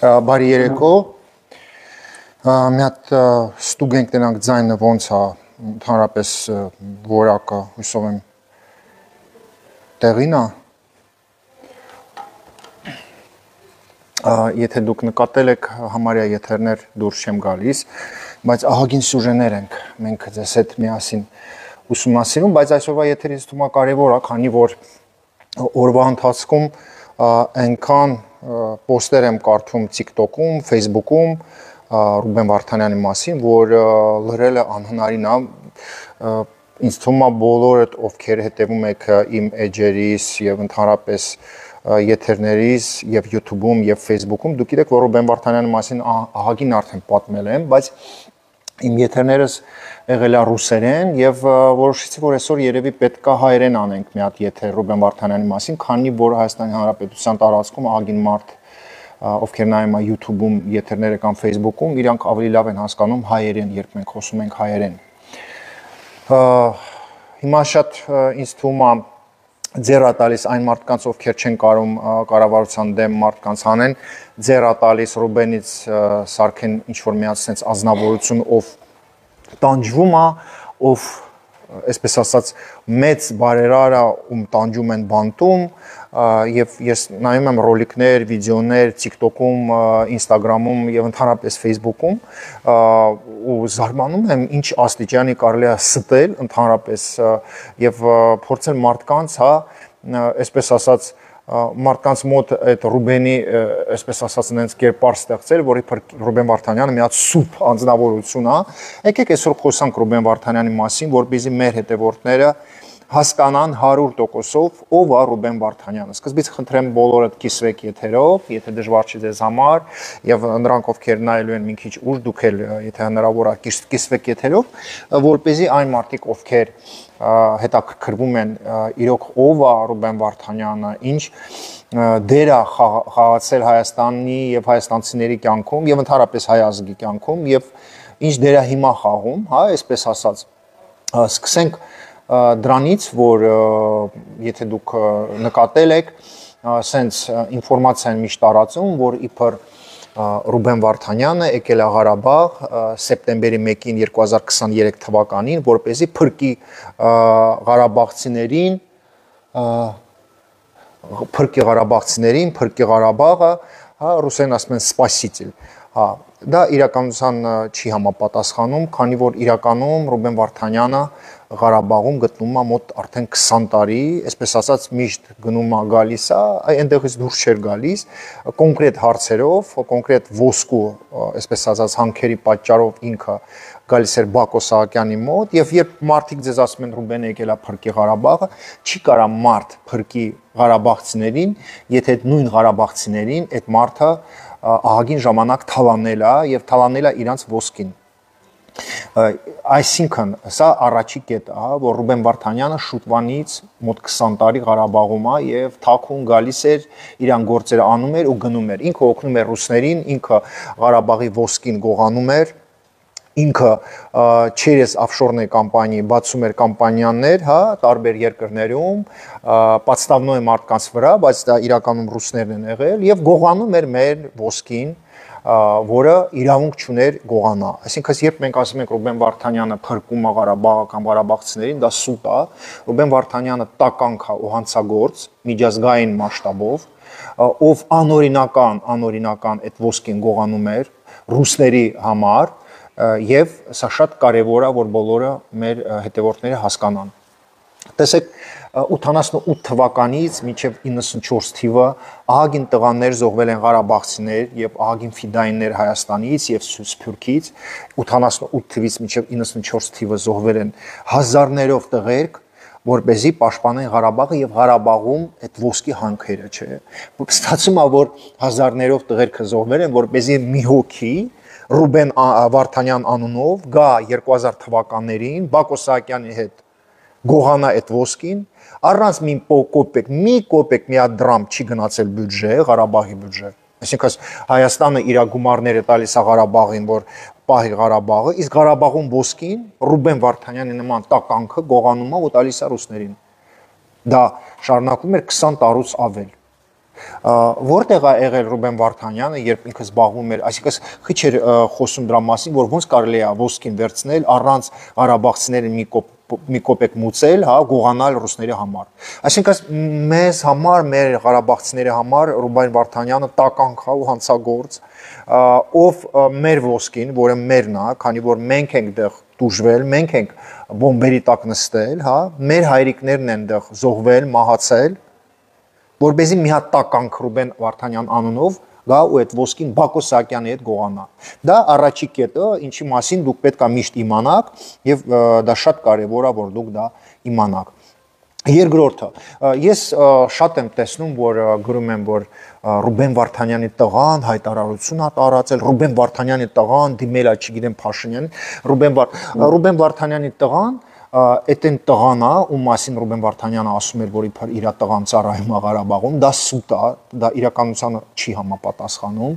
Բարի երեկո, մի հատ ստուգ ենք տենանք ձայնը ոնց է, ընդհանրապես որակը, հույսով եմ տեղին է, եթե դուք նկատել եք համարյա եթերներ դուրս չեմ գալիս, բայց ահագին սյուժեներ ենք մենք ձեզ հետ միասին ուսումնասիրում, բայց այսօրվա եթերը ինձ թվում է կարևոր է, քանի որ օրվա ընթացքում այնքան պոստեր եմ կարդում TikTok-ում, Facebook-ում Ռուբեն Վարդանյանի մասին, որ լրելը անհնարին է, ինձ թվում է բոլորդ ովքեր հետևում եք իմ էջերիս եւ ընդհանրապես եթերներիս եւ YouTube-ում եւ Facebook-ում, դուք գիտեք, որ Ռուբեն Վարդանյանի մասին ահագին արդեն պատմել եմ, բայց իմ եթերներս եղել է ռուսերեն եւ որոշեցի, որ այսօր երևի պետքա հայերեն անենք մի հատ եթեր Ռուբեն Վարդանյանի մասին, քանի որ Հայաստանի Հանրապետության տարածքում ահագին մարդ ովքեր նայում են YouTube-ում եթերները կամ Facebook-ում, իրանք ավելի լավ են հասկանում հայերեն, երբ մենք խոսում ենք հայերեն։ Հիմա շատ ինձ թվում է ձեռ է տալիս այն մարդկանց, ովքեր չեն կարող կառավարության դեմ մարդկանց հանեն, ձեռ է տալիս Ռուբենից սարքեն ինչ-որ մի հատ sense ազնվորություն, ով տանջվում է, ով այսպես ասած մեծ բարերար է, ում տանջում են բանտում, եւ ես նայում եմ ռոլիկներ, վիդեոներ TikTok-ում, Instagram-ում եւ ընդհանրապես Facebook-ում ու զարմանում եմ ինչ աստիճանի կարելի է ստել ընդհանրապես եւ փորձել մարդկանց, հա, այսպես ասած մարդկանց մոտ այդ Ռուբենի, այսպես ասած, նենց կերպար ստեղծել, որ իբր Ռուբեն Վարդանյանը մի հատ սուպ անձնավորություն է։ Եկեք այսօր խոսանք Ռուբեն Վարդանյանի մասին, որպեսզի մեր հետևորդները հասկանան 100%-ով ով է Ռուբեն Վարդանյանը։ Սկզբից խնդրեմ բոլորդ կիսվեք եթերով, եթե դժվար չի ձեզ համար, եւ նրանք ովքեր նայելու են մի քիչ ուշ, դուք էլ եթե հնարավոր է կիսվեք եթերով, որպեսզի այն մարդիկ, ովքեր հետաքրքրվում են իրոք ով է Ռուբեն Վարդանյանը, ինչ դեր է խաղացել Հայաստանի եւ հայաստանցիների կյանքում եւ ընդհանրապես հայ ազգի կյանքում եւ ինչ դեր է հիմա խաղում, հա, այսպես ասած։ Սկսենք դրանից, որ եթե դուք նկատել եք, սենց ինֆորմացիա են միշտ տարածում, որ իբր Ռուբեն Վարդանյանը եկել է Ղարաբաղ սեպտեմբերի 1-ին 2023 թվականին, որպեսզի փրկի ղարաբաղցիներին, փրկի Ղարաբաղը, հա, ռուսերեն ասում են սպասիցիլ, հա, դա իրականության չի համապատասխանում, քանի որ իրականում Ռուբեն Վարդանյանը Ղարաբաղում գտնվում է մոտ արդեն 20 տարի, այսպես ասած միշտ գնում է գալիս է, այնտեղից դուրս չէր գալիս, կոնկրետ հարցերով, կոնկրետ ոսկու, այսպես ասած հանքերի պատճառով ինքը գալիս էր Բակո Սահակյանի մոտ, եւ երբ մարդիկ ձեզ ասում են Ռուբենը եկել է փրկի Ղարաբաղը, չի կարա մարդ փրկի ղարաբաղցիներին, եթե այդ նույն ղարաբաղցիներին այդ մարդը ահագին ժամանակ թալանել է եւ թալանել է իրանց ոսկին։ Այսինքն սա առաջի կետը, հա, որ Ռուբեն Վարդանյանը շուտվանից մոտ 20 տարի Ղարաբաղում է եւ թաքուն գալիս էր, իրան գործերը անում էր ու գնում էր։ Ինքը օգնում էր ռուսներին, ինքը Ղարաբաղի ոսկին գողանում էր, ինքը через офшорные компании բացում էր կամպանիաներ, հա, տարբեր երկրներում, պատստավնոյ մարդկանց վրա, բայց դա իրականում ռուսներն են եղել եւ գողանում էր մեր ոսկին, որը իրավունք չուներ գողանա։ Այսինքն, երբ մենք ասում ենք Ռուբեն Վարդանյանը փրկում է Ղարաբաղը կամ ղարաբաղցիներին, դա սուտ է։ Ռուբեն Վարդանյանը տականք է ու հանցագործ միջազգային մասշտաբով, ով անօրինական այդ ոսկին գողանում էր ռուսների համար, եւ սա շատ կարեւոր է, որ բոլորը մեր հետևորդները հասկանան։ Տեսեք, 88 թվականից մինչև 94 թիվը ահագին տղաներ զոհվել են ղարաբաղցիներ եւ ահագին ֆիդայիններ Հայաստանից եւ Սփյուռքից, 88 թվից մինչև 94 թիվը զոհվել են հազարներով տղերք, որպեսզի պաշտպանեն Ղարաբաղը եւ Ղարաբաղում այդ ոսկի հանքերը, չէ։ Ստացվում է, որ հազարներով տղերքը զոհվել են, որպեսզի մի հոգի Ռուբեն Վարդանյան անունով գա 2000 թվականներին Բակո Սահակյանի հետ գողանա այդ ոսկին, առանց մի կոպեկ, մի հատ դրամ չի գնացել բյուջե, Ղարաբաղի բյուջե։ Այսինքն Հայաստանը իր գումարները տալիս է Ղարաբաղին, որ պահի Ղարաբաղը, իսկ Ղարաբաղում ոսկին Ռուբեն Վարդանյանի նման տականքը գողանում է ու տալիս է ռուսներին։ Դա շարունակվում էր 20 տարուց ավել։ Որտեղ է եղել Ռուբեն Վարդանյանը, երբ ինքը զբաղվում էր, այսինքն քիչ էր խոսում դրա մասին, որ ոնց կարելի է ոսկին վերցնել առանց ղարաբաղցիներին մի կոպեկ մուծել, հա, գողանալ ռուսների համար։ Այսինքն մեզ համար, մեր ղարաբաղցիների համար Ռուբեն Վարդանյանը տականք է ու հանցագործ, ով մեր ոսկին, որը մերն է, քանի որ մենք ենք դեղ դուժվել, մենք ենք բոմբերի տակ նստել, հա, մեր հայրիկներն են դեղ զոհվել, մահացել, որպեսզի մի հատ տականք Ռուբեն Վարդանյան անունով գա ու այդ ոսկին Բակո Սահակյանի հետ գողանա։ Դա առաջի կետը, ինչի մասին դուք պետք է միշտ իմանաք եւ դա շատ կարեւոր է, որ դուք դա իմանաք։ Երկրորդը, ես շատ եմ տեսնում, որ գրում են, որ Ռուբեն Վարդանյանի տղան հայտարարություն է տարածել, Ռուբեն Վարդանյանի տղան դիմել է, չգիտեմ, Փաշինյանին, Ռուբեն Վարդանյանի տղան այդ այն տղան է, ում մասին Ռուբեն Վարդանյանը ասում էր, որ իր տղան ծառայում է Ղարաբաղում, դա սուտ է, դա իրականությանը չի համապատասխանում։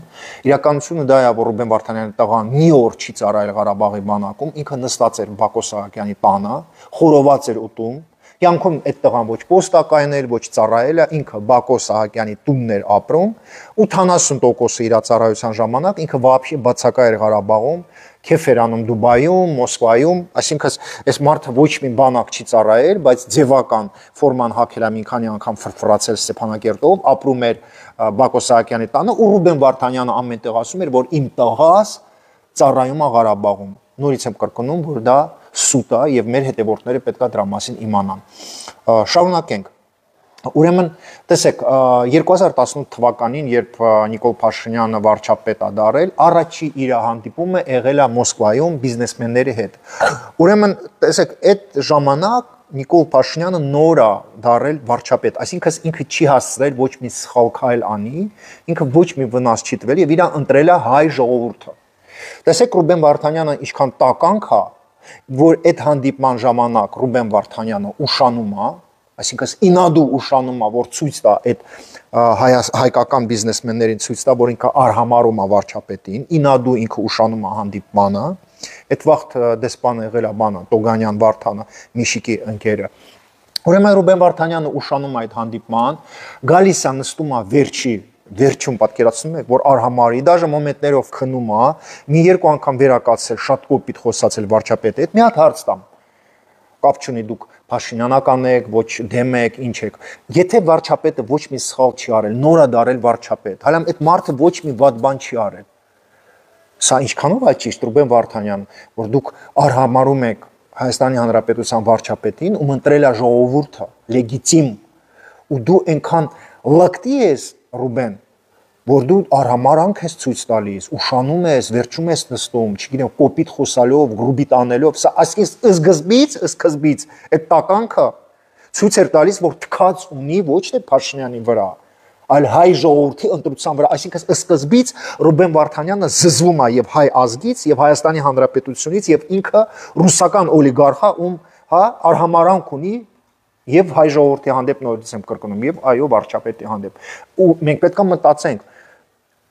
Իրականությունը դա է, որ Ռուբեն Վարդանյանի տղան մի օր չի ծառայել Ղարաբաղի բանակում, ինքը նստած էր Բակո Սահակյանի տանը, խորոված էր ուտում։ Կյանքում այդ տղան ոչ պոստակային էր, ոչ ծառայել է, ինքը Բակո Սահակյանի տունն էր ապրում, 80% իր ծառայության ժամանակ ինքը վաբշի բացակա էր Ղարաբաղում, քեֆ էր անում Դուբայում, Մոսկվայում, այսինքն այս մարդը ոչ մի բանակ չի ծառայել, բայց ձևական ֆորման հագել է մի քանի անգամ ֆրֆրացել Ստեփանակերտով, ապրում էր Բակո Սահակյանի տանը, ու Ռուբեն Վարդանյանը ամենտեղ ասում էր, որ իմ տղաս ծառայում է Ղարաբաղում։ Նորից եմ կրկնում, որ դա սուտ է եւ մեր հետևորդները պետք է դրա մասին իմանան։ Շարունակենք։ Ուրեմն, տեսեք, 2018 թվականին, երբ Նիկոլ Փաշինյանը վարչապետ է դարել, առաջի իր հանդիպումը եղել է Մոսկվայում բիզնեսմենների հետ։ Ուրեմն, տեսեք, այդ ժամանակ Նիկոլ Փաշինյանը նոր է դարել վարչապետ, այսինքն ինքը չի հասցրել ոչ մի սխալ քայլ անի, ինքը ոչ մի վնաս չի տվել եւ իրան ընտրել է հայ ժողովուրդը։ Տեսեք, Ռուբեն Վարդանյանը ինչքան տականք է, որ այդ հանդիպման ժամանակ Ռուբեն Վարդանյանը ուշանում է, այսինքն ինադու ուշանում է, որ ցույց տա այդ հայկական բիզնեսմեններին ցույց տա, որ ինքը արհամարում է վարչապետին, ինադու ինքը ուշանում է հանդիպմանը, այդ վաղ դեսպանը եղել է բանը Տոգանյան Վարդանը, Միշիկի ընկերը։ Ուրեմն Ռուբեն Վարդանյանը ուշանում է այդ հանդիպման, գալիս է նստում է վերջում պատկերացնում եք, որ արհամարի դաժե մոմենտներով քնում է, մի երկու անգամ վերակացել, շատ կոպիտ խոսացել վարչապետի հետ, մի հատ հարց տամ։ Կապ չունի դուք Փաշինյանական եք, ոչ դեմ եք, ինչ եք։ Եթե վարչապետը ոչ մի սխալ չի արել, նոր է դարել վարչապետ, հələ այդ մարդը ոչ մի վատ բան չի արել։ Սա ինչքանով է ճիշտ, Ռուբեն Վարդանյան, որ դուք արհամարում եք Հայաստանի Հանրապետության վարչապետին, ում ընտրել է ժողովուրդը, լեգիտիմ, ու դու այնքան լկտի ես, Ռուբեն, որ դու արհամարանք ես ցույց տալիս, ուշանում ես, վերջում ես նստում, չգիտեմ, կոպիտ խոսալով, գրուբիտ անելով, սա այսպես սկզբից այդ տականքը ցույց էր տալիս, որ թքած ունի ոչ թե Փաշինյանի վրա, այլ հայ ժողովրդի ընտրության վրա, այսինքն սկզբից Ռուբեն Վարդանյանը զզվում է եւ հայ ազգից, եւ Հայաստանի Հանրապետությունից, եւ ինքը ռուսական օլիգարխ է, ում հա արհամարանք ունի եւ հայ ժողովրդի հանդեպ նորից եմ կրկնում եւ այո վարչապետի հանդեպ ու մենք պետք է մտածենք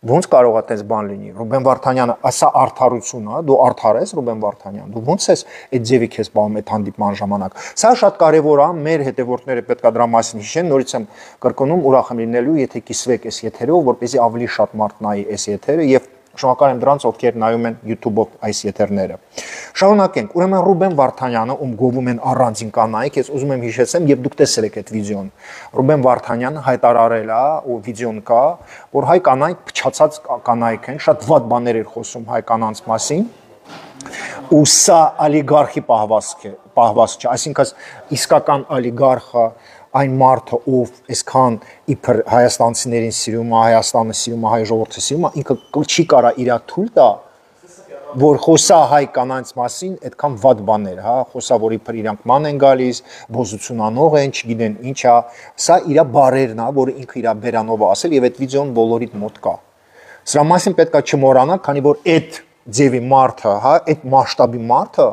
ոնց կարող է այդպես բան լինի Ռուբեն Վարդանյանը ասա արդարություն է դու արդար ես Ռուբեն Վարդանյան դու ոնց ես այդ ձևի քեզ բաղում այդ հանդիպման ժամանակ սա շատ կարեւոր է մեր հետևորդները պետք է դրա մասին հիշեն նորից եմ կրկնում ուրախ եմ լինելու եթե կիսվեք այս եթերով որպեսզի ավելի շատ մարդ նայի այս եթերը եւ Շնորհակալ եմ դրանց, ովքեր նայում են YouTube-ով այս եթերները։ Շարունակենք։ Ուրեմն Ռուբեն Վարդանյանը, ում գովում են առանձին կանայք, ես ուզում եմ հիշեցեմ, եւ դուք տեսել եք այդ վիդեոն։ Ռուբեն Վարդանյանը հայտարարել է, ու վիդեոն կա, որ հայ կանայք փչացած կանայք են, շատ վատ բաներ էր խոսում հայ կանանց մասին։ Ու սա օլիգարխի պահվածք չէ, այսինքն իսկական օլիգարխը այն մարդը, ով այսքան իբր հայաստանցիներին սիրում է, Հայաստանը սիրում է, հայ ժողովուրդը սիրում է, ինքը չի կարա իր թույլ տա, որ խոսա հայ կանանց մասին այդքան վատ բաներ, հա, խոսա, որ իբր իրանք ման են գալիս, բոզություն անող են, չգիտեն ինչ է, սա իր բարերն է, որ ինքը իր բերանով է ասել եւ այդ վիդեոն բոլորիդ մոտ կա։ Սրա մասին պետք է չմոռանալ, քանի որ այդ ձևի մարդը, հա, այդ մասշտաբի մարդը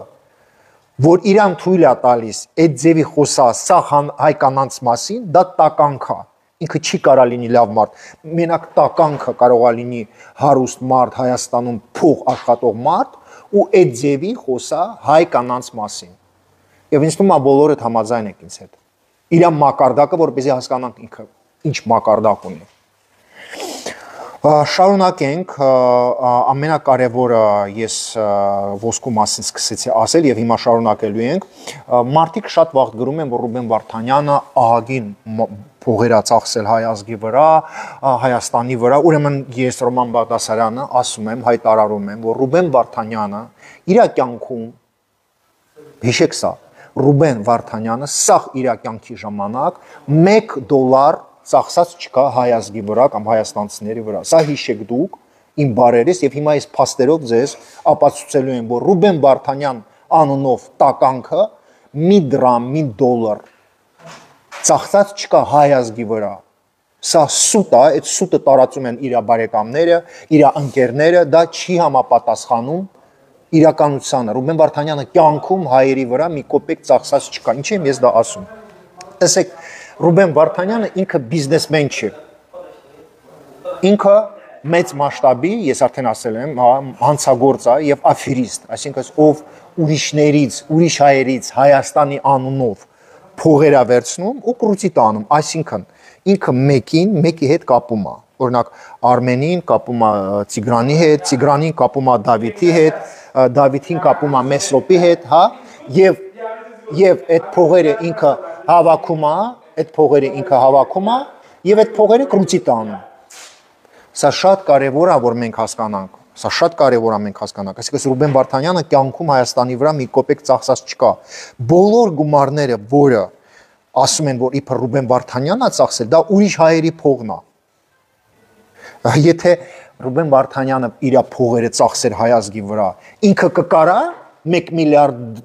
որ իրան թույլ է տալիս այդ ձևի խոսա սա հայ կանանց մասին, դա տականք է։ Ինքը չի կարա լինի լավ մարդ։ Մենակ տականքը կարող է լինի հարուստ մարդ Հայաստանում փող աշխատող մարդ ու այդ ձևի խոսա հայ կանանց մասին։ Եվ ինձ թվում է բոլորը համաձայն եք ինձ հետ։ Իր մակարդակը, որպեսզի հասկանանք ինքը ինչ մակարդակ ունի։ Շարունակենք, ամենակարևորը ես ոսկու մասին սկսեցի ասել եւ հիմա շարունակելու ենք։ Մարդիկ շատ վաղ գրում են, որ Ռուբեն Վարդանյանը ահագին փողեր է ծախսել հայ ազգի վրա, Հայաստանի վրա։ Ուրեմն ես Ռոման Բաղդասարյանը ասում եմ, հայտարարում եմ, որ Ռուբեն Վարդանյանը իր կյանքում հիշեք սա, Ռուբեն Վարդանյանը սաղ իր կյանքի ժամանակ $1 ծախսած չկա հայ ազգի վրա կամ հայաստանցիների վրա։ Սա հիշեք դուք իմ բարերից եւ հիմա ես փաստերով ձեզ ապացուցելու եմ, որ Ռուբեն Վարդանյան անունով տականքը $1 ծախսած չկա հայ ազգի վրա։ Սա սուտ է, այդ սուտը տարածում են իր բարեկամները, իր ընկերները, դա չի համապատասխանում իրականությանը։ Ռուբեն Վարդանյանը կյանքում հայերի վրա մի կոպեկ ծախսած չկա։ Ինչի՞ եմ ես դա ասում։ Տեսեք, Ռուբեն Վարդանյանը ինքը բիզնեսմեն չէ։ Ինքը մեծ մասշտաբի, ես արդեն ասել եմ, հանցագործ է եւ աֆերիստ, այսինքն ով ուրիշներից, ուրիշ հայերից Հայաստանի անունով փողեր է վերցնում ու կրուծի տանում, այսինքն ինքը մեկի հետ կապում է։ Օրինակ Արմենին կապում է Տիգրանի հետ, Տիգրանին կապում է Դավիթի հետ, Դավիթին կապում է Մեսրոպի հետ, հա, եւ այդ փողերը ինքը հավաքում է, եւ այդ փողերը կրուծի տանում։ Սա շատ կարևոր է, որ մենք հասկանանք։ Սա շատ կարևոր է մենք հասկանանք։ Այսինքն Ռուբեն Վարդանյանը կյանքում Հայաստանի վրա մի կոպեկ ծախսած չկա։ Բոլոր գումարները, որը ասում են, որ իբր Ռուբեն Վարդանյանն է ծախսել, դա ուրիշ հայերի փողն է։ Եթե Ռուբեն Վարդանյանը իր փողերը ծախսեր հայ ազգի вրա, ինքը կկարա $1 миллиард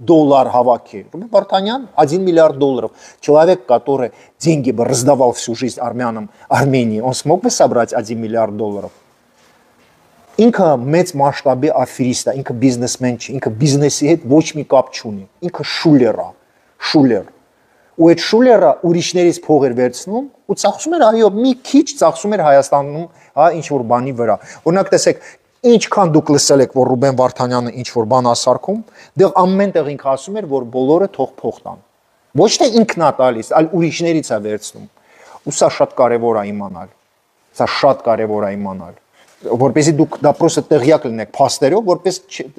հավաքել. Рубен Вартанян $1 миллиард. Человек, который деньги бы раздавал всю жизнь армянам Армении, он смог бы собрать $1 миллиард? Ինքը մեծ մասշտաբի աֆերիստ է, ինքը բիզնեսմեն չէ, ինքը բիզնեսի հետ ոչ մի կապ չունի, ինքը շուլեր է, շուլեր։ Ու այդ շուլերը ուրիշներից փող էր վերցնում ու ծախսում էր, այո, մի քիչ ծախսում էր Հայաստանում, հա, ինչ որ բանի վրա։ Օրինակ տեսեք, ինչքան դուք լսել եք, որ Ռուբեն Վարդանյանը ինչ որ բան ասարկում, դեռ ամեն տեղ ինքը ասում էր, որ բոլորը թող փող տան։ Ոչ թե ինքն է տալիս, այլ ուրիշներից է վերցնում։ Ու սա շատ կարևոր է իմանալ։ Սա շատ կարևոր է իմանալ։ Որպեսզի դուք դա պրոստը տեղյակ լինեք փաստերով,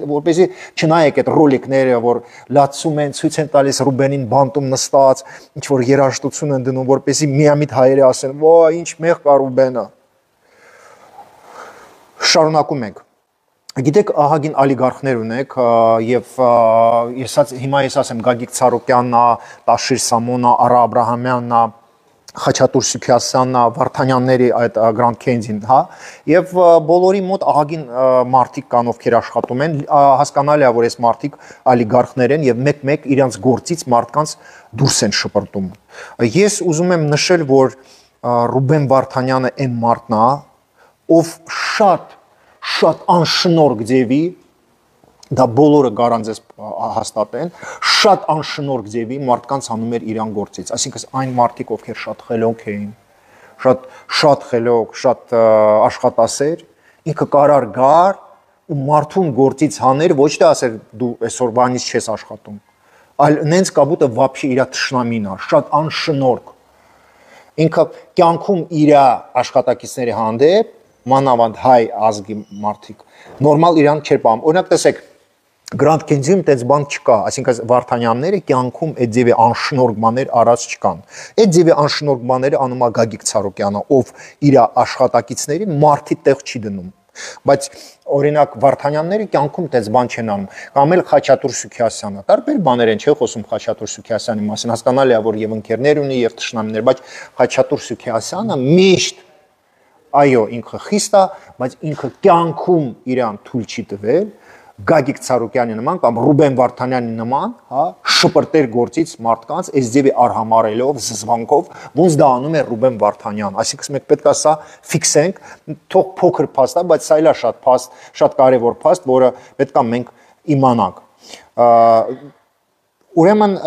որպեսզի չնայեք այդ ռոլիկները, որ լացում են, ցույց են տալիս Ռուբենին բանտում նստած, ինչ որ երաժշտություն են դնում, որպեսզի միամիտ հայերը ասեն, «Ո, ինչ մեղ կա Ռուբենը»։ Շարունակում ենք։ Գիտեք, ահագին օլիգարխներ ունեք եւ հիմա ես ասեմ Գագիկ Ցարոկյանն, Տաշիր Սամոնը, Արա Աբրահամյանն, Խաչատուր Սուքիասյանն, Վարդանյանների այդ Grand Canyon, հա, եւ բոլորի մոտ ահագին մարդիկ կան, ովքեր աշխատում են, հասկանալի է, որ այս մարդիկ օլիգարխներ են եւ մեկ-մեկ իրենց գործից մարդկանց դուրս են շպրտում։ Ես ուզում եմ նշել, որ Ռուբեն Վարդանյանը այն մարդն է, ով շատ անշնորհք ձևի, դա բոլորը գարանձես հաստատեն, շատ անշնորհք ձևի մարդկանց հանում էր իրան գործից, այսինքն այն մարդիկ, ովքեր շատ խելոք էին, շատ խելոք, շատ աշխատասեր, ինքը կարար գար ու մարդուն գործից հաներ, ոչ թե ասեր դու այսօր բանից չես աշխատում, այլ նենց կաբուտը վաբշի իր թշնամին է, շատ անշնորհք։ Ինքը կյանքում իր աշխատակիցների հանդեպ մանավանդ հայ ազգի մարդիկ նորմալ իրան չէր պահում։ Օրինակ տեսեք, Grand Canyon-ում այդպես բան չկա, այսինքն Վարդանյանները կյանքում այդ ձևի անշնորհք բաներ արած չկան։ Այդ ձևի անշնորհք բաները անում է Գագիկ Ցարոկյանը, ով իր աշխատակիցներին մարդի տեղ չի դնում։ Բայց օրինակ Վարդանյանները կյանքում այդպես բան չեն անում։ Կամ էլ Խաչատուր Սուքիասյանը, տարբեր բաներ են, չէ՞ խոսում Խաչատուր Սուքիասյանի մասին, հասկանալի է, որ եւ ընկերներ ունի եւ թշնամիներ, բայց Խաչատուր Սուքիասյանը միշտ այո, ինքը խիստ է, բայց ինքը կյանքում իրան թույլ չի տվել Գագիկ Ցարոկյանի նման կամ Ռուբեն Վարդանյանի նման, հա, շպրտեր գործից մարդկանց այս ձևի արհամարելով, զզվանքով, ոնց դա անում է Ռուբեն Վարդանյանը։ Այսինքն մենք պետք է սա ֆիքսենք, թող փոքր փաստ է, բայց սա էլ է շատ փաստ, շատ կարևոր փաստ, որը պետք է մենք իմանանք։ Ուրեմն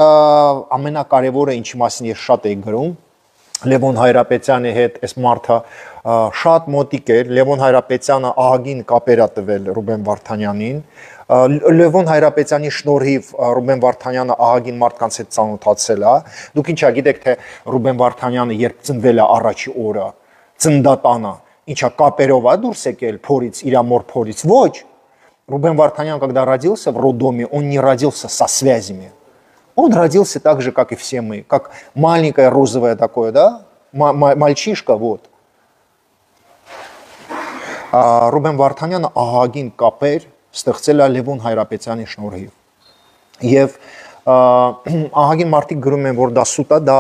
ամենակարևորը, ինչի մասին ես շատ էի գրում, Լևոն Հայրապետյանի հետ այս մարդը շատ մոտիկ էր, Լևոն Հայրապետյանը ահագին կապեր է տվել Ռուբեն Վարդանյանին, Լևոն Հայրապետյանի շնորհիվ Ռուբեն Վարդանյանը ահագին մարդկանց հետ ծանոթացել է։ Դուք ինչա գիտեք, թե Ռուբեն Վարդանյանը երբ ծնվել է առաջի օրը, ծննդատանը, ինչա կապերով է դուրս եկել փորից, իր մոր փորից, ոչ։ Рубен Вартанян, когда родился в роддоме, он не родился со связями. Он родился так же, как и все мы, как маленькое розовое такое, да, мальчишка, вот. Ռուբեն Վարդանյանը ահագին կապեր ստեղծել է Լևոն Հայրապետյանի շնորհիվ։ Եվ ահագին մարդիկ գրում են, որ դա սուտ է, դա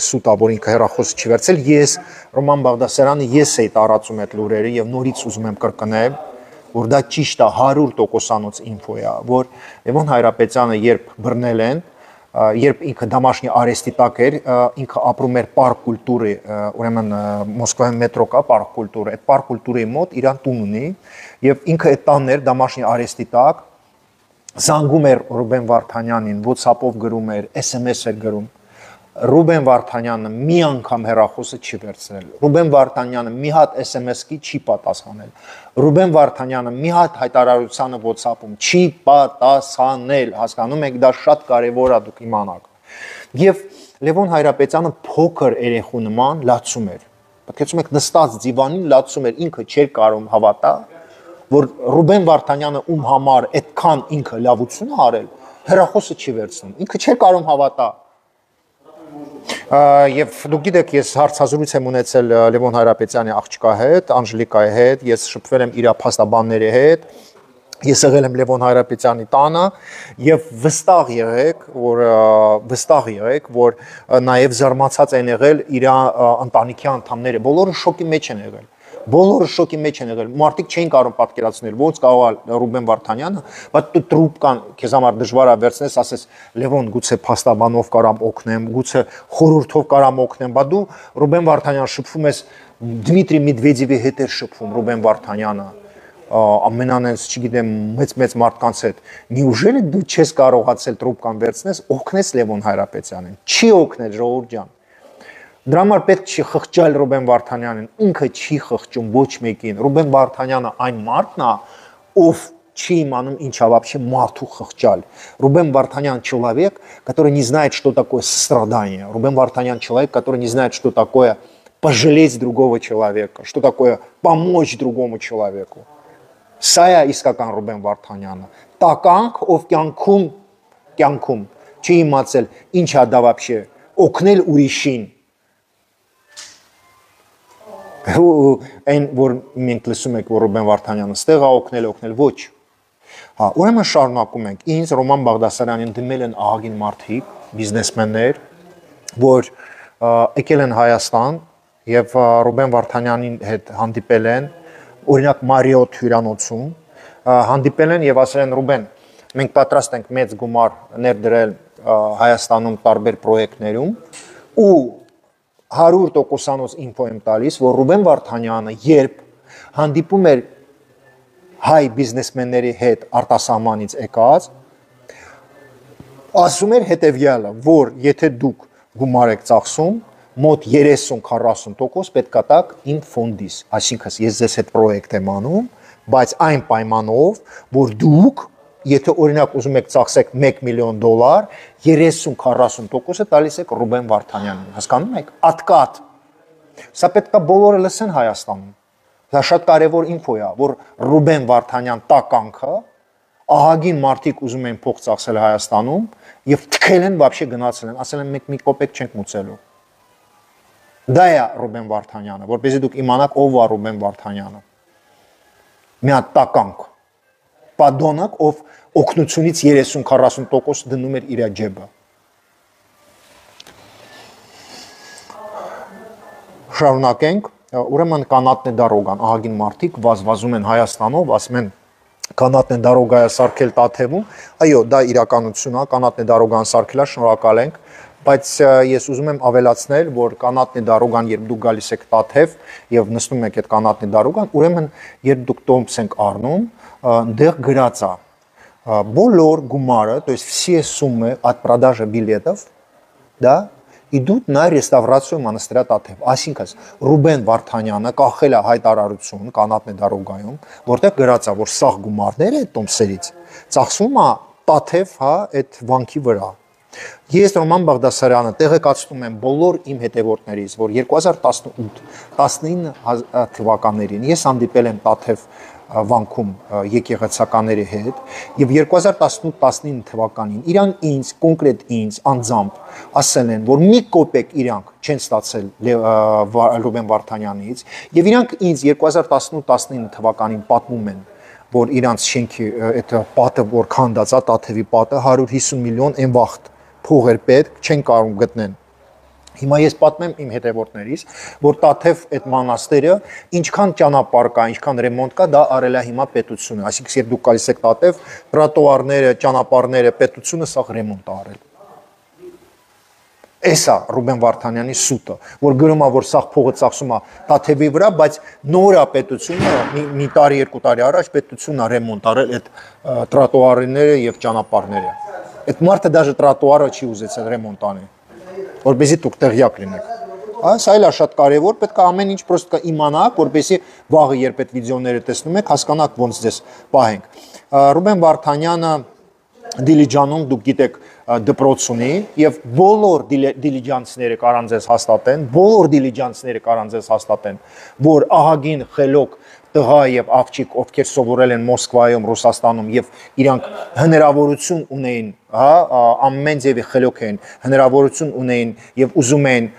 սուտ է, որ ինքը հեռախոս չի վերցել։ Ես Ռոման Բաղդասարյանը ես էի տարածում այդ լուրերը եւ նորից ուզում եմ կրկնել, որ դա ճիշտ է 100%-անոց ինֆո է, որ Լևոն Հայրապետյանը երբ բռնել են, երբ ինքը դամաշնի արեստի տակ էր, ինքը ապրում էր պարկ կուլտուրի, ուրեմն Մոսկվայում մետրո կա պարկ կուլտուրը, այդ պարկ կուլտուրի մոտ իրան տուն ունի եւ ինքը այդ տանն էր դամաշնի արեստի տակ, զանգում էր Ռուբեն Վարդանյանին, WhatsApp-ով գրում էր, SMS էր գրում։ Ռուբեն Վարդանյանը մի անգամ հեռախոսը չի վերցրել։ Ռուբեն Վարդանյանը մի հատ SMS-ի չի պատասխանել։ Ռուբեն Վարդանյանը մի հատ հայտարարությանը WhatsApp-ում չի պատասխանել։ Հասկանում եք, դա շատ կարևոր է դուք իմանաք։ Եվ Լևոն Հայրապետյանը փոքր երեխու նման լացում էր։ Պատկերացնում եք, նստած դիվանին լացում էր, ինքը չէր կարող հավատա, որ Ռուբեն Վարդանյանը ում համար այդքան ինքը լավություն արել, հեռախոսը չի վերցնում։ Ինքը չէր կարող հավատա։ Եվ դուք գիտեք, ես հարցազրույց եմ ունեցել Լևոն Հայրապետյանի աղջկա հետ, Անժելիկայի հետ, ես շփվել եմ իր փաստաբանների հետ, ես եղել եմ Լևոն Հայրապետյանի տանը եւ վստահ եղեք, որ նաեւ զարմացած են եղել իր ընտանիքի անդամները, բոլորը շոկի մեջ են եղել։ Բոլորը շոկի մեջ են եղել։ Մարդիկ չէին կարող պատկերացնել, ոնց կարող է Ռուբեն Վարդանյանը, բայց դու տրուպկան քեզ համար դժվար է վերցնես, ասես Լևոն, գուցե փաստաբանով կարամ օգնեմ, գուցե խորհրդով կարամ օգնեմ, բայց դու Ռուբեն Վարդանյան շփվում ես Դմիտրի Մեդվեդևի հետ էր շփվում Ռուբեն Վարդանյանը, ամենանենց, չգիտեմ, մեծ մարդկանց հետ։ Նյուժելի դու չես կարողացել տրուպկան վերցնես, օգնես Լևոն Հայրապետյանին։ Չի օգնել, ժողովուրդ ջան։ Դրա համար պետք չի խղճալ Ռուբեն Վարդանյանին, ինքը չի խղճում ոչ մեկին։ Ռուբեն Վարդանյանը այն մարդն է, ով չի իմանում ինչա вообще մարդու խղճալ։ Рубен Вартанян человек, который не знает, что такое сострадание. Рубен Вартанян человек, который не знает, что такое пожалеть другого человека, что такое помочь другому человеку. Սա է իսկական Ռուբեն Վարդանյանը։ Տականք, ով կյանքում չի իմացել ինչա դա вообще օգնել ուրիշին։ Այն որ մենք լսում ենք, որ Ռուբեն Վարդանյանը ստեղ է օգնել ոչ։ Հա, ուրեմն շարունակում ենք։ Ինձ Ռոման Բաղդասարյանին դիմել են ահագին մարդիկ, բիզնեսմեններ, որ եկել են Հայաստան եւ Ռուբեն Վարդանյանի հետ հանդիպել են, օրինակ Մարիոթ հյուրանոցում, հանդիպել են եւ ասել են Ռուբեն, մենք պատրաստ ենք մեծ գումար ներդրել Հայաստանում տարբեր պրոյեկտներում ու 100%-անոց ինֆո եմ տալիս, որ Ռուբեն Վարդանյանը երբ հանդիպում էր հայ բիզնեսմենների հետ արտասահմանից եկած, ասում էր հետևյալը, որ եթե դուք գումար եք ծախսում, մոտ 30-40% պետք է տաք իմ ֆոնդից, այսինքն ես ձեզ հետ պրոյեկտ եմ անում, բայց այն պայմանով, որ դուք եթե օրինակ ուզում եք ծախսեք $1 միլիոն, 30-40%-ը տալիս եք Ռուբեն Վարդանյանին, հասկանում եք, ատկատ, սա պետք է բոլորը լսեն Հայաստանում, դա շատ կարևոր ինֆո է, որ Ռուբեն Վարդանյան տականքը, ահագին մարդիկ ուզում են փող ծախսել Հայաստանում և թքել են, вообще գնացել են, ասել են մենք մի կոպեկ չենք մուծելու, դա է Ռուբեն Վարդանյանը, որպեսզի դուք իմանաք ով է Ռուբեն Վարդանյանը, մի հատ տականք, Պադոնակ, ով օգնությունից 30-40% դնում էր իր ջեբը։ Շարունակենք, ուրեմն կանատնե դարոգան, ահագին մարդիկ վազվազում են Հայաստանով, ասում են կանատնե դարոգայը սարքել Տաթևում, այո, դա իրականություն է, կանատնե դարոգան սարքելա, շնորհակալ ենք, բայց ես ուզում եմ ավելացնել, որ կանատնե դարոգան, երբ դուք գալիս եք Տաթև եւ նստում եք այդ կանատնե դարոգան, ուրեմն երբ դուք տոմս եք առնում, դեղ գրած է բոլոր գումարը, то есть все суммы от продажи билетов, да, идут на реставрацию монастыря Տաթև։ Այսինքն Ռուբեն Վարդանյանը կախել է հայտարարություն կանատնե դարոգայում, որտեղ գրած է, որ սաղ գումարները այդ տոմսերից ծախսում է Տաթև, հա, այդ վանքի վրա։ Ես Ռոման Բաղդասարյանը տեղեկացնում եմ բոլոր իմ հետևորդներից, որ 2018-19 թվականներին ես հանդիպել եմ Տաթև վանքում եկեղեցականների հետ եւ 2018-19 թվականին իրան ինձ կոնկրետ ինձ անձամբ ասել են, որ մի կոպեկ իրանք չեն ստացել Ռուբեն Վարդանյանից եւ իրանք ինձ 2018-19 թվականին պատմում են, որ իրանց շենքի այդ պատը որ քանդած է Տաթևի պատը 150 միլիոն են վաղտ փող էր պետք, չեն կարող գտնեն։ Հիմա ես պատմեմ իմ հետևորդներից, որ Տաթև այդ մանաստերը ինչքան ճանապարհ կա, ինչքան ռեմոնտ կա, դա արել է հիմա պետությունը։ Այսինքն, երբ դուք գալիս եք Տաթև, տրոտուարները, ճանապարհները պետությունը սա ռեմոնտ է արել։ Էսա Ռուբեն Վարդանյանի սուտը, որ գրում է, որ սա փողը ծախսում է Տաթևի վրա, բայց նորա պետությունը մի տարի, երկու տարի առաջ պետությունն է ռեմոնտ արել այդ տրոտուարները եւ ճանապարհները։ Այդ մարդը դաժե տրոտուարը չի ուզեցել ռեմոնտ անել, որպեսզի դուք տեղյակ լինեք։ Սա էլ է շատ կարևոր, պետք է ամեն ինչ պրոստը իմանաք, որպեսզի վաղը երբ այդ վիդեոները տեսնում եք, հասկանաք ոնց դες պահենք։ Ռուբեն Վարդանյանը Դիլիջանում դուք գիտեք դպրոց ունի եւ բոլոր դիլիջանցիները կարան ձեզ հաստատեն, որ ահագին խելոք տղա եւ աղջիկ, ովքեր սովորել են Մոսկվայում, Ռուսաստանում եւ իրանք հնարավորություն ունեին, ամեն ձևի խելոք էին, հնարավորություն ունեին եւ ուզում էին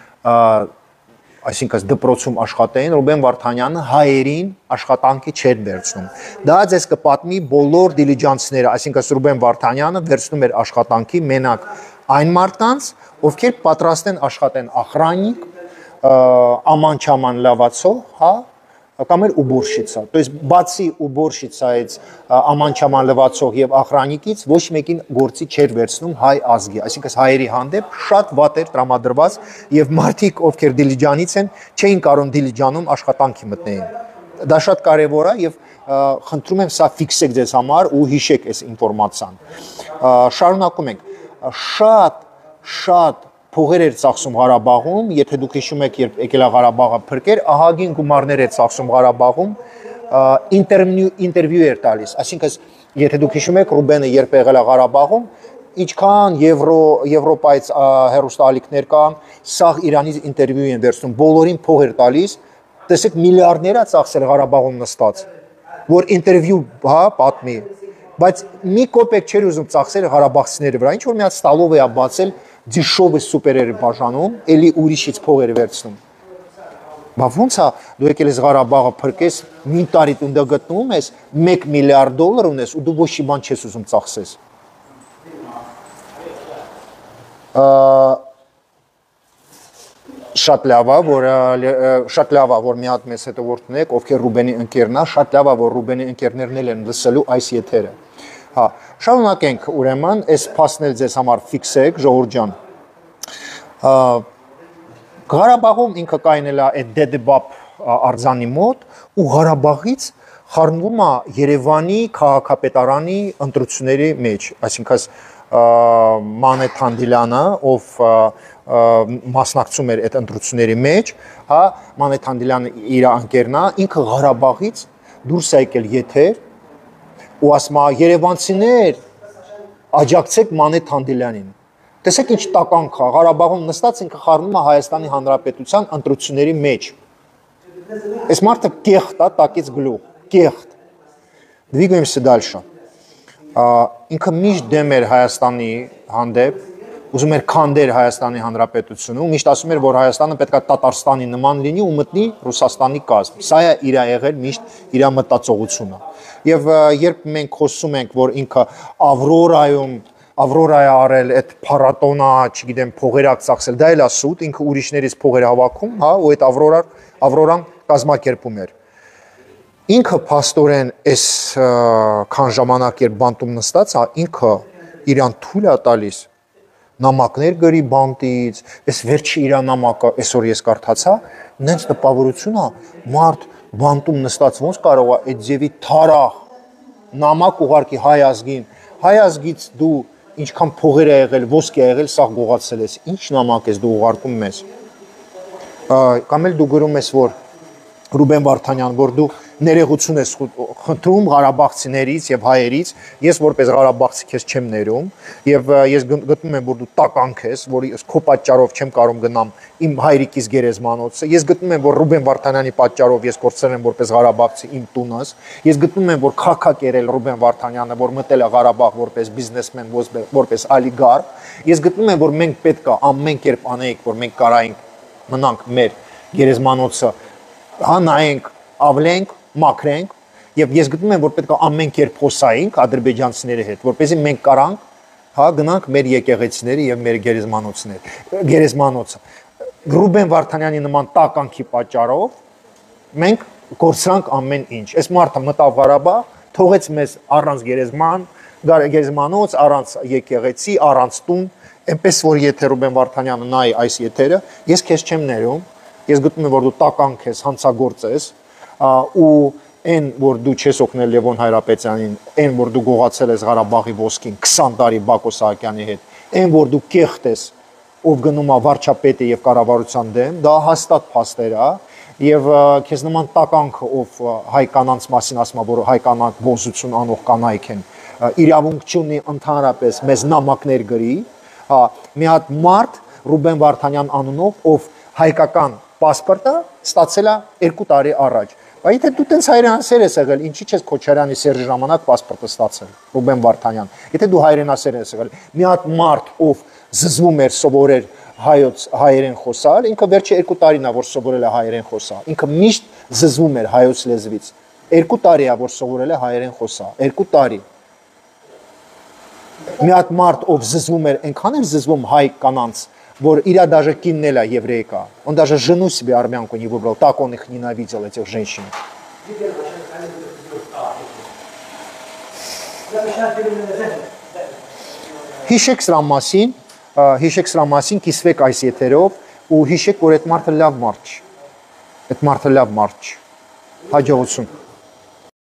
այսինքն դպրոցում աշխատեին, Ռուբեն Վարդանյանը հայերին աշխատանքի չէր վերցնում։ Դա ձեզ կպատմի բոլոր դիլիջանցիները, այսինքն Ռուբեն Վարդանյանը վերցնում էր աշխատանքի մենակ այն մարդկանց, ովքեր պատրաստ են աշխատեն охранник, աման-չաման լավացող, կամ էլ уборщица, то есть բացի уборщицայից, աման-չաման լվացող եւ охранникից ոչ մեկին գործի չէր վերցնում հայ ազգի, այսինքն հայերի հանդեպ շատ վատ էր տրամադրված եւ մարդիկ, ովքեր Դիլիջանից են, չէին կարող Դիլիջանում աշխատանքի մտնեին։ Դա շատ կարեւոր է եւ խնդրում եմ սա ֆիքսեք ձեզ համար ու հիշեք այս ինֆորմացիան։ Շարունակում ենք։ Շատ փողեր էր ծախսում Ղարաբաղում, եթե դուք հիշում եք, երբ եկել է Ղարաբաղը փրկեր, ահագին գումարներ էր ծախսում Ղարաբաղում, ինտերվյու էր տալիս, այսինքն եթե դուք հիշում եք, Ռուբենը երբ եղել է Ղարաբաղում, ինչքան Եվրոպայից հեռուստաալիքներ կան, սաղ Իրանից ինտերվյու են վերցնում, բոլորին փող էր տալիս, տեսեք միլիարդներ է ծախսել Ղարաբաղում նստած, որ ինտերվյու պատմի, բայց մի կոպեկ չէր ուզում ծախսել ղարաբաղցիների վրա, ինչ որ մի հատ ստալով է բացել Դիշովը սուպեր էր բաժանում, էլի ուրիշից փող էր վերցնում։ Բա ոնց է դու եկել ես Ղարաբաղը փրկես, մի տարի տունդը գտնվում ես, 1 միլիարդ դոլար ունես ու դու ոչ մի բան չես ուզում ծախսես։ Շատ լավ է, որ մի հատ մեզ հետևորդ ունեք, ովքեր Ռուբենի ընկերն է, շատ լավ է, որ Ռուբենի ընկերներն են լսելու այս եթերը։ Հա, շարունակենք ուրեմն, այս փաստն էլ ձեզ համար ֆիքսեք, ժողովուրդ ջան։ Ղարաբաղում ինքը կայնել է այդ Դեդեբապ արձանի մոտ ու Ղարաբաղից խառնվում է Երևանի քաղաքապետարանի ընտրությունների մեջ, այսինքն Մանեթ Թանդիլյանը, ով մասնակցում էր այդ ընտրությունների մեջ, հա, Մանեթ Թանդիլյանը իր ընկերն է, ինքը Ղարաբաղից դուրս է եկել եթեր ու ասում է երևանցիներ աջակցեք Մանեթ Թանդիլյանին։ Տեսեք ինչ տականք է, Ղարաբաղում նստած ինքը խառնում է Հայաստանի Հանրապետության ընտրությունների մեջ։ Այս մարդը կեղտ է, տակից գլուխ, կեղտ։ Двигаемся дальше։ Ինքը միշտ դեմ էր Հայաստանի հանդեպ, ուզում էր քանդեր Հայաստանի Հանրապետությունը, միշտ ասում էր, որ Հայաստանը պետք է Տատարստանի նման լինի ու մտնի Ռուսաստանի կազմ։ Սա է իր եղել միշտ իր մտածողությունը։ Եվ երբ մենք խոսում ենք, որ ինքը Ավրորայա արել այդ փառատոնա, չգիտեմ, փողերակ ծախսել, դա էլ է սուտ, ինքը ուրիշներից փողեր հավաքում, հա, ու այդ Ավրորան կազմակերպում էր։ Ինքը փաստորեն այս քան ժամանակ երբ բանտում նստած, ինքը իրան թույլ է տալիս նամակներ գրի բանտից, այս վերջի իր նամակը, այսօր ես կարդացա, նենց տպավորություն է, մարդ բանտում նստած ոնց կարող է այդ ձևի թարախ նամակ ուղարկի հայ ազգին, հայ ազգից դու ինչքան փողեր է եղել, ոսկի է եղել, սաղ գողացել ես, ինչ նամակ ես դու ուղարկում մեզ։ Կամ էլ դու գրում ես, որ Ռուբեն Վարդանյան, որ դու ներեգություն ես խնդրում Ղարաբաղցիներից եւ հայերից, ես որպես Ղարաբաղցի քեզ չեմ ներում եւ ես գտնում եմ որ դու տականք ես, որի քո պատճառով չեմ կարող գնամ իմ հայրիկիս գերեզմանոցը, ես գտնում եմ որ Ռուբեն Վարդանյանի պատճառով ես կորցրել եմ որպես Ղարաբաղցի իմ տունս, ես գտնում եմ որ քաքա կերել Ռուբեն Վարդանյանը, որ մտել է Ղարաբաղ որպես բիզնեսմեն, որպես ալիգար, ես գտնում եմ որ մենք պետք է ամեն կերպ անեինք, որ մենք կարայինք մնանք մեր գերեզմանոցը, հա նայենք, ավլենք, մաքրենք եւ ես գտնում եմ որ պետք է ամեն կերպ խոսայինք ադրբեջանցիների հետ, որպեսզի մենք կարանք, հա գնանք մեր եկեղեցիների եւ մեր գերեզմանոցը։ Ռուբեն Վարդանյանի նման տականքի պատճառով մենք կորցրանք ամեն ինչ։ Այս մարդը մտավ Ղարաբաղ, թողեց մեզ առանց գերեզմանոց, առանց եկեղեցի, առանց տուն, այնպես որ եթե Ռուբեն Վարդանյանը նայի այս եթերը, ես քեզ չեմ ներում, ես գտնում եմ որ դու տականք ես, հանցագործ ես, ու այն որ դու չես օգնել Լևոն Հայրապետյանին, այն որ դու գողացել ես Ղարաբաղի ոսկին 20 տարի Բակո Սահակյանի հետ, այն որ դու կեղտ ես, ով գնում է վարչապետի եւ կառավարության դեմ, դա հաստատ փաստեր է եւ քեզ նման տականքը ով հայ կանանց մասին ասում է որ հայ կանանք ոնսություն անող կանայք են, իրավունք չունի ընդհանրապես մեզ նամակներ գրի, հա մի հատ մարդ Ռուբեն Վարդանյան անունով, ով հայկական պասպորտը ստացել է 2 տարի առաջ։ Բայց եթե դու տենց հայրենասեր ես եղել, ինչի՞ չես Քոչարյանի Սերժի ժամանակ պասպորտը ստացել, Ռուբեն Վարդանյան։ Եթե դու հայրենասեր ես եղել, մի հատ մարդ, ով զզվում էր, սովորեր հայերեն խոսալ, ինքը վերջի 2 տարին է որ սովորել է հայերեն խոսալ։ Ինքը միշտ զզվում էր հայոց լեզվից։ 2 տարի է որ սովորել է հայերեն խոսալ, 2 տարի։ Մի հատ մարդ, ով զզվում էր, այնքան էր զզվում հայ կանանց, որ иրա даже киннела еврейка. Он даже жену себе армянку не выбрал, так он их ненавидел, этих женщин. Հիշեք սրա մասին, կիսվեք այս եթերով ու հիշեք, որ այդ մարդը լավ մարդ չի։ Այդ մարդը լավ մարդ չի։ Հաջողություն։